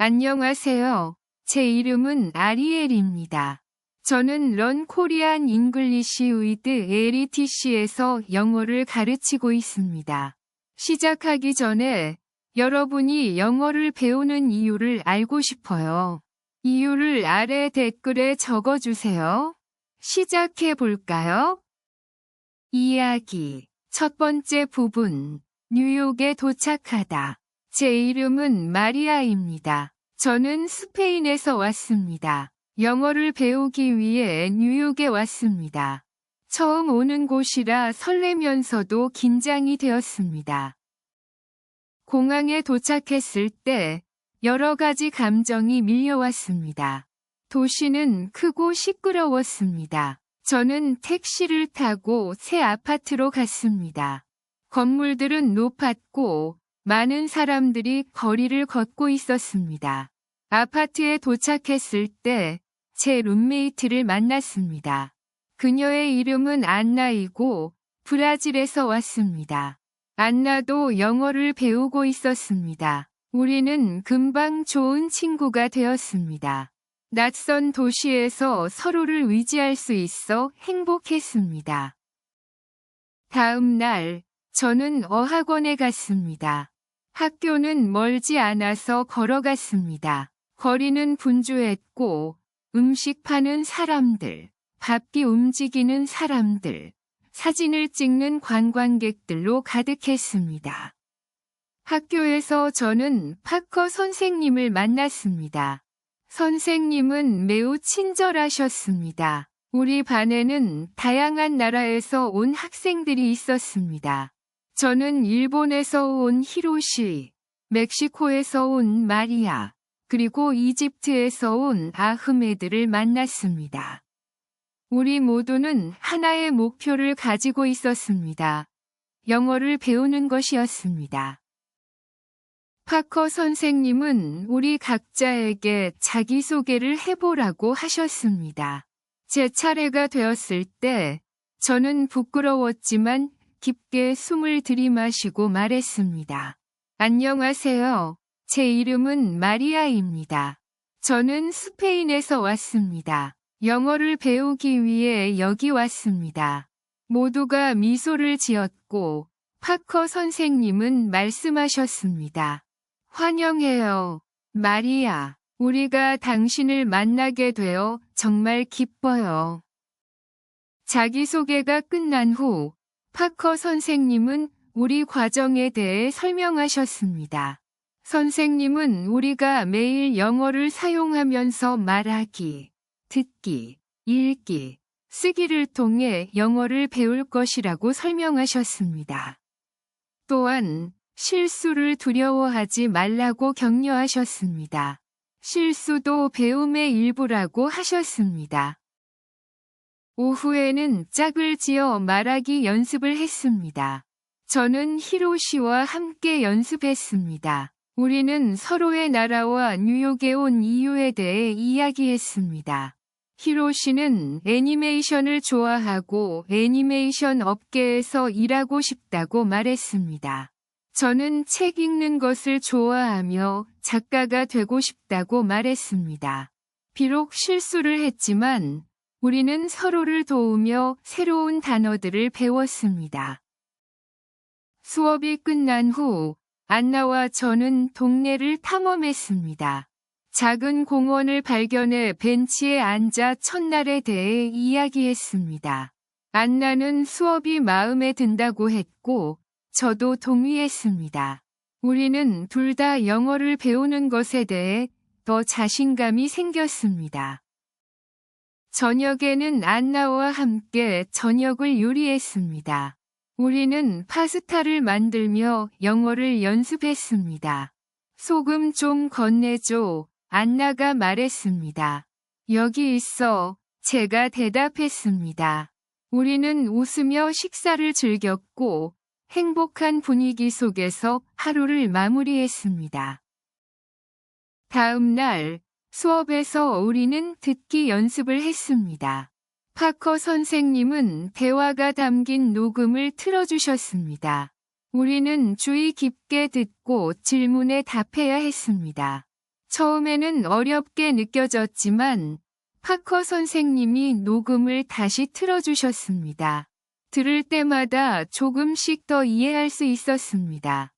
안녕하세요. 제 이름은 아리엘입니다. 저는 런 코리안 잉글리시 위드 LTC에서 영어를 가르치고 있습니다. 시작하기 전에 여러분이 영어를 배우는 이유를 알고 싶어요. 이유를 아래 댓글에 적어주세요. 시작해 볼까요? 이야기. 첫 번째 부분. 뉴욕에 도착하다. 제 이름은 마리아입니다. 저는 스페인에서 왔습니다. 영어를 배우기 위해 뉴욕에 왔습니다. 처음 오는 곳이라 설레면서도 긴장이 되었습니다. 공항에 도착했을 때 여러 가지 감정이 밀려왔습니다. 도시는 크고 시끄러웠습니다. 저는 택시를 타고 새 아파트로 갔습니다. 건물들은 높았고 많은 사람들이 거리를 걷고 있었습니다. 아파트에 도착했을 때 제 룸메이트를 만났습니다. 그녀의 이름은 안나이고 브라질에서 왔습니다. 안나도 영어를 배우고 있었습니다. 우리는 금방 좋은 친구가 되었습니다. 낯선 도시에서 서로를 의지할 수 있어 행복했습니다. 다음 날, 저는 어학원에 갔습니다. 학교는 멀지 않아서 걸어갔습니다. 거리는 분주했고, 음식 파는 사람들, 바삐 움직이는 사람들, 사진을 찍는 관광객들로 가득했습니다. 학교에서 저는 파커 선생님을 만났습니다. 선생님은 매우 친절하셨습니다. 우리 반에는 다양한 나라에서 온 학생들이 있었습니다. 저는 일본에서 온 히로시, 멕시코에서 온 마리아, 그리고 이집트에서 온 아흐메드를 만났습니다. 우리 모두는 하나의 목표를 가지고 있었습니다. 영어를 배우는 것이었습니다. 파커 선생님은 우리 각자에게 자기소개를 해보라고 하셨습니다. 제 차례가 되었을 때 저는 부끄러웠지만 깊게 숨을 들이마시고 말했습니다. 안녕하세요. 제 이름은 마리아입니다. 저는 스페인에서 왔습니다. 영어를 배우기 위해 여기 왔습니다. 모두가 미소를 지었고 파커 선생님은 말씀하셨습니다. 환영해요, 마리아. 우리가 당신을 만나게 되어 정말 기뻐요. 자기소개가 끝난 후 파커 선생님은 우리 과정에 대해 설명하셨습니다. 선생님은 우리가 매일 영어를 사용하면서 말하기, 듣기, 읽기, 쓰기를 통해 영어를 배울 것이라고 설명하셨습니다. 또한 실수를 두려워하지 말라고 격려하셨습니다. 실수도 배움의 일부라고 하셨습니다. 오후에는 짝을 지어 말하기 연습을 했습니다. 저는 히로시와 함께 연습했습니다. 우리는 서로의 나라와 뉴욕에 온 이유에 대해 이야기했습니다. 히로시는 애니메이션을 좋아하고 애니메이션 업계에서 일하고 싶다고 말했습니다. 저는 책 읽는 것을 좋아하며 작가가 되고 싶다고 말했습니다. 비록 실수를 했지만 우리는 서로를 도우며 새로운 단어들을 배웠습니다. 수업이 끝난 후 안나와 저는 동네를 탐험했습니다. 작은 공원을 발견해 벤치에 앉아 첫날에 대해 이야기했습니다. 안나는 수업이 마음에 든다고 했고 저도 동의했습니다. 우리는 둘 다 영어를 배우는 것에 대해 더 자신감이 생겼습니다. 저녁에는 안나와 함께 저녁을 요리했습니다. 우리는 파스타를 만들며 영어를 연습했습니다. 소금 좀 건네줘, 안나가 말했습니다. 여기 있어, 제가 대답했습니다. 우리는 웃으며 식사를 즐겼고 행복한 분위기 속에서 하루를 마무리했습니다. 다음 날 수업에서 우리는 듣기 연습을 했습니다. 파커 선생님은 대화가 담긴 녹음을 틀어주셨습니다. 우리는 주의 깊게 듣고 질문에 답해야 했습니다. 처음에는 어렵게 느껴졌지만 파커 선생님이 녹음을 다시 틀어주셨습니다. 들을 때마다 조금씩 더 이해할 수 있었습니다.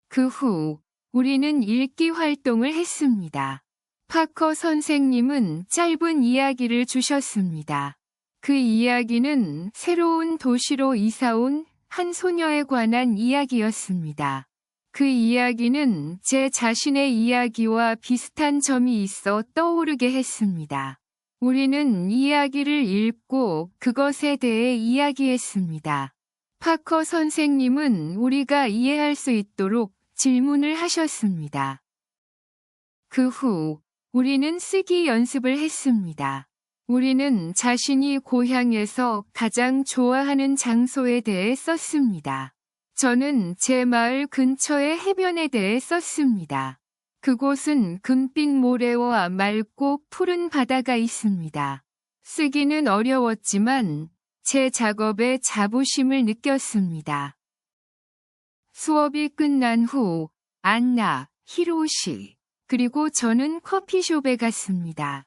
그 후 우리는 읽기 활동을 했습니다. 파커 선생님은 짧은 이야기를 주셨습니다. 그 이야기는 새로운 도시로 이사온 한 소녀에 관한 이야기였습니다. 그 이야기는 제 자신의 이야기와 비슷한 점이 있어 떠오르게 했습니다. 우리는 이야기를 읽고 그것에 대해 이야기했습니다. 파커 선생님은 우리가 이해할 수 있도록 질문을 하셨습니다. 그 후 우리는 쓰기 연습을 했습니다. 우리는 자신이 고향에서 가장 좋아하는 장소에 대해 썼습니다. 저는 제 마을 근처의 해변에 대해 썼습니다. 그곳은 금빛 모래와 맑고 푸른 바다가 있습니다. 쓰기는 어려웠지만 제 작업에 자부심을 느꼈습니다. 수업이 끝난 후 안나, 히로시, 그리고 저는 커피숍에 갔습니다.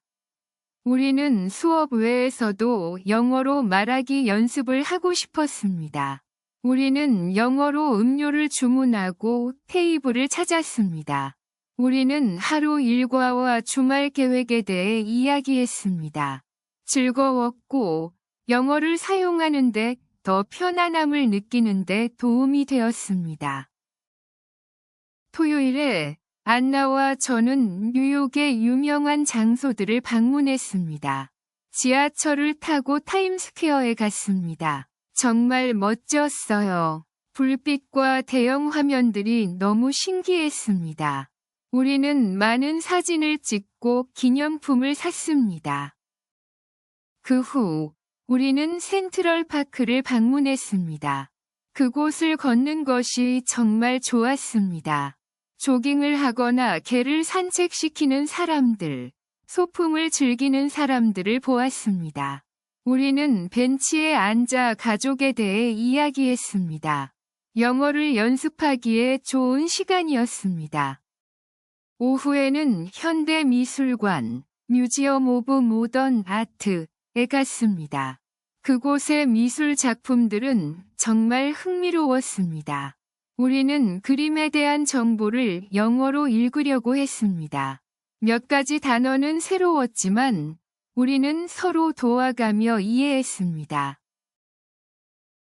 우리는 수업 외에서도 영어로 말하기 연습을 하고 싶었습니다. 우리는 영어로 음료를 주문하고 테이블을 찾았습니다. 우리는 하루 일과와 주말 계획에 대해 이야기했습니다. 즐거웠고 영어를 사용하는데 더 편안함을 느끼는데 도움이 되었습니다. 토요일에 안나와 저는 뉴욕의 유명한 장소들을 방문했습니다. 지하철을 타고 타임스퀘어에 갔습니다. 정말 멋졌어요. 불빛과 대형 화면들이 너무 신기했습니다. 우리는 많은 사진을 찍고 기념품을 샀습니다. 그 후 우리는 센트럴 파크를 방문했습니다. 그곳을 걷는 것이 정말 좋았습니다. 조깅을 하거나 개를 산책시키는 사람들, 소풍을 즐기는 사람들을 보았습니다. 우리는 벤치에 앉아 가족에 대해 이야기했습니다. 영어를 연습하기에 좋은 시간이었습니다. 오후에는 현대미술관, 뮤지엄 오브 모던 아트에 갔습니다. 그곳의 미술 작품들은 정말 흥미로웠습니다. 우리는 그림에 대한 정보를 영어로 읽으려고 했습니다. 몇 가지 단어는 새로웠지만 우리는 서로 도와가며 이해했습니다.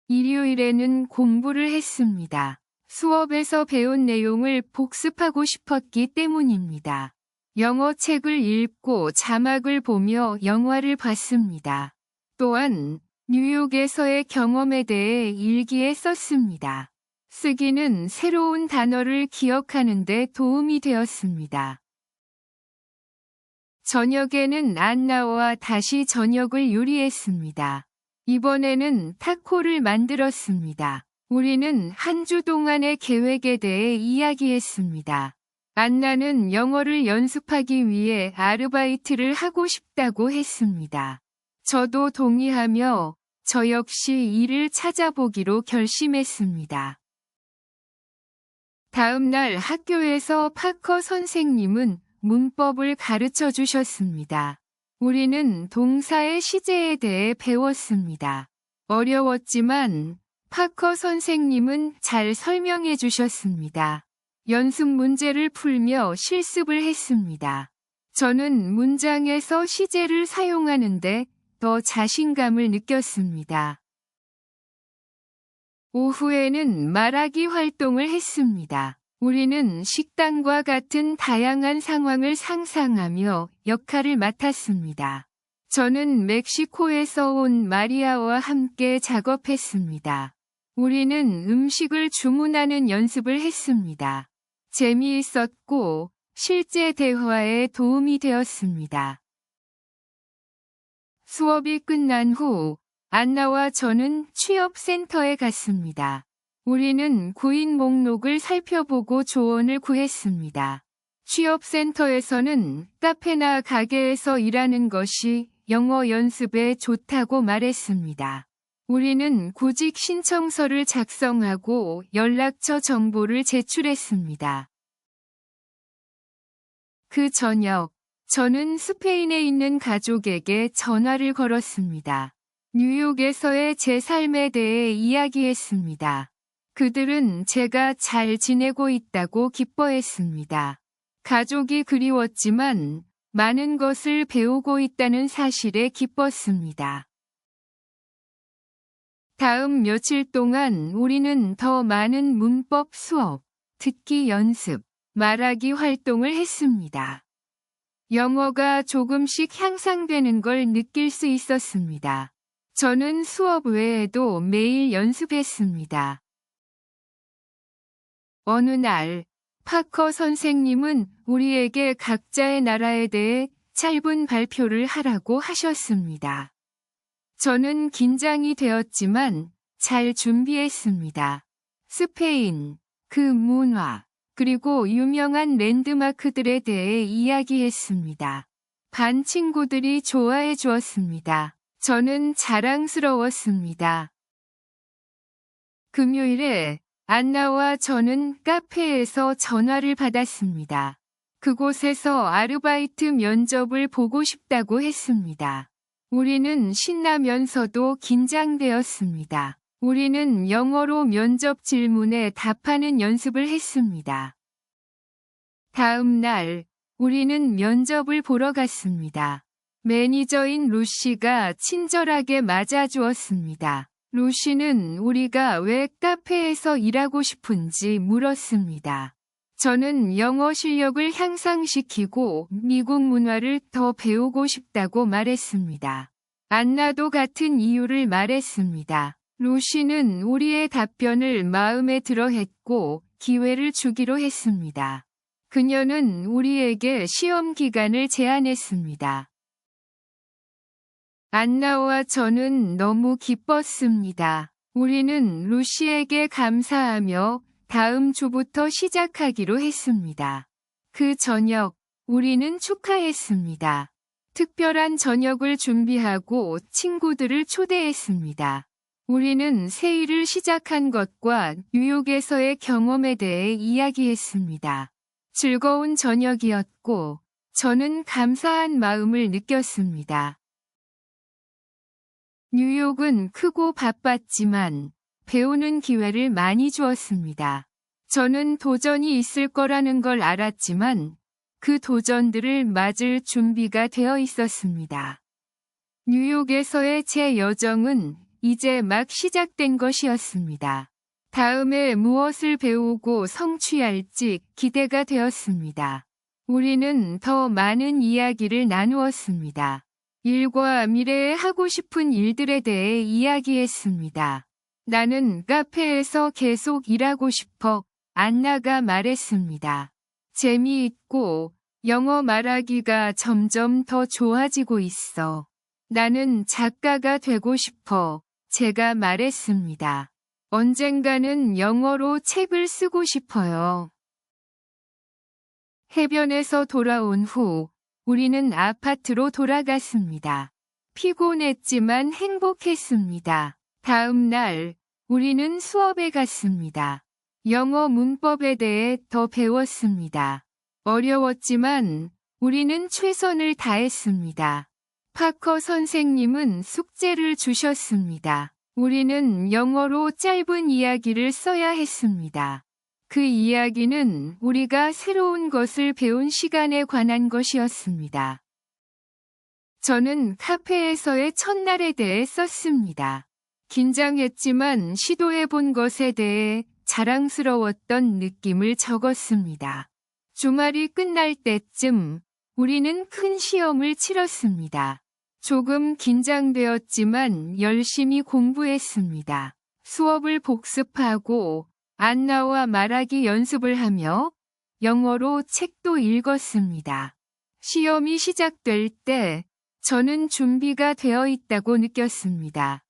일요일에는 공부를 했습니다. 수업에서 배운 내용을 복습하고 싶었기 때문입니다. 영어 책을 읽고 자막을 보며 영화를 봤습니다. 또한 뉴욕에서의 경험에 대해 일기에 썼습니다. 쓰기는 새로운 단어를 기억하는 데 도움이 되었습니다. 저녁에는 안나와 다시 저녁을 요리했습니다. 이번에는 타코를 만들었습니다. 우리는 한 주 동안의 계획에 대해 이야기했습니다. 안나는 영어를 연습하기 위해 아르바이트를 하고 싶다고 했습니다. 저도 동의하며 저 역시 일을 찾아보기로 결심했습니다. 다음 날 학교에서 파커 선생님은 문법을 가르쳐 주셨습니다. 우리는 동사의 시제에 대해 배웠습니다. 어려웠지만 파커 선생님은 잘 설명해 주셨습니다. 연습 문제를 풀며 실습을 했습니다. 저는 문장에서 시제를 사용하는데 더 자신감을 느꼈습니다. 오후에는 말하기 활동을 했습니다. 우리는 식당과 같은 다양한 상황을 상상하며 역할을 맡았습니다. 저는 멕시코에서 온 마리아와 함께 작업했습니다. 우리는 음식을 주문하는 연습을 했습니다. 재미있었고 실제 대화에 도움이 되었습니다. 수업이 끝난 후 안나와 저는 취업센터에 갔습니다. 우리는 구인 목록을 살펴보고 조언을 구했습니다. 취업센터에서는 카페나 가게에서 일하는 것이 영어 연습에 좋다고 말했습니다. 우리는 구직 신청서를 작성하고 연락처 정보를 제출했습니다. 그 저녁, 저는 스페인에 있는 가족에게 전화를 걸었습니다. 뉴욕에서의 제 삶에 대해 이야기했습니다. 그들은 제가 잘 지내고 있다고 기뻐했습니다. 가족이 그리웠지만 많은 것을 배우고 있다는 사실에 기뻤습니다. 다음 며칠 동안 우리는 더 많은 문법 수업, 듣기 연습, 말하기 활동을 했습니다. 영어가 조금씩 향상되는 걸 느낄 수 있었습니다. 저는 수업 외에도 매일 연습했습니다. 어느 날, 파커 선생님은 우리에게 각자의 나라에 대해 짧은 발표를 하라고 하셨습니다. 저는 긴장이 되었지만 잘 준비했습니다. 스페인, 그 문화, 그리고 유명한 랜드마크들에 대해 이야기했습니다. 반 친구들이 좋아해 주었습니다. 저는 자랑스러웠습니다. 금요일에 안나와 저는 카페에서 전화를 받았습니다. 그곳에서 아르바이트 면접을 보고 싶다고 했습니다. 우리는 신나면서도 긴장되었습니다. 우리는 영어로 면접 질문에 답하는 연습을 했습니다. 다음 날, 우리는 면접을 보러 갔습니다. 매니저인 루시가 친절하게 맞아주었습니다. 루시는 우리가 왜 카페에서 일하고 싶은지 물었습니다. 저는 영어 실력을 향상시키고 미국 문화를 더 배우고 싶다고 말했습니다. 안나도 같은 이유를 말했습니다. 루시는 우리의 답변을 마음에 들어 했고 기회를 주기로 했습니다. 그녀는 우리에게 시험 기간을 제안했습니다. 안나와 저는 너무 기뻤습니다. 우리는 루시에게 감사하며 다음 주부터 시작하기로 했습니다. 그 저녁, 우리는 축하했습니다. 특별한 저녁을 준비하고 친구들을 초대했습니다. 우리는 새 일을 시작한 것과 뉴욕에서의 경험에 대해 이야기했습니다. 즐거운 저녁이었고, 저는 감사한 마음을 느꼈습니다. 뉴욕은 크고 바빴지만 배우는 기회를 많이 주었습니다. 저는 도전이 있을 거라는 걸 알았지만 그 도전들을 맞을 준비가 되어 있었습니다. 뉴욕에서의 제 여정은 이제 막 시작된 것이었습니다. 다음에 무엇을 배우고 성취할지 기대가 되었습니다. 우리는 더 많은 이야기를 나누었습니다. 일과 미래에 하고 싶은 일들에 대해 이야기했습니다. 나는 카페에서 계속 일하고 싶어, 안나가 말했습니다. 재미있고 영어 말하기가 점점 더 좋아지고 있어. 나는 작가가 되고 싶어, 제가 말했습니다. 언젠가는 영어로 책을 쓰고 싶어요. 해변에서 돌아온 후 우리는 아파트로 돌아갔습니다. 피곤했지만 행복했습니다. 다음 날 우리는 수업에 갔습니다. 영어 문법에 대해 더 배웠습니다. 어려웠지만 우리는 최선을 다했습니다. 파커 선생님은 숙제를 주셨습니다. 우리는 영어로 짧은 이야기를 써야 했습니다. 그 이야기는 우리가 새로운 것을 배운 시간에 관한 것이었습니다. 저는 카페에서의 첫날에 대해 썼습니다. 긴장했지만 시도해본 것에 대해 자랑스러웠던 느낌을 적었습니다. 주말이 끝날 때쯤 우리는 큰 시험을 치렀습니다. 조금 긴장되었지만 열심히 공부했습니다. 수업을 복습하고 안나와 말하기 연습을 하며 영어로 책도 읽었습니다. 시험이 시작될 때 저는 준비가 되어 있다고 느꼈습니다.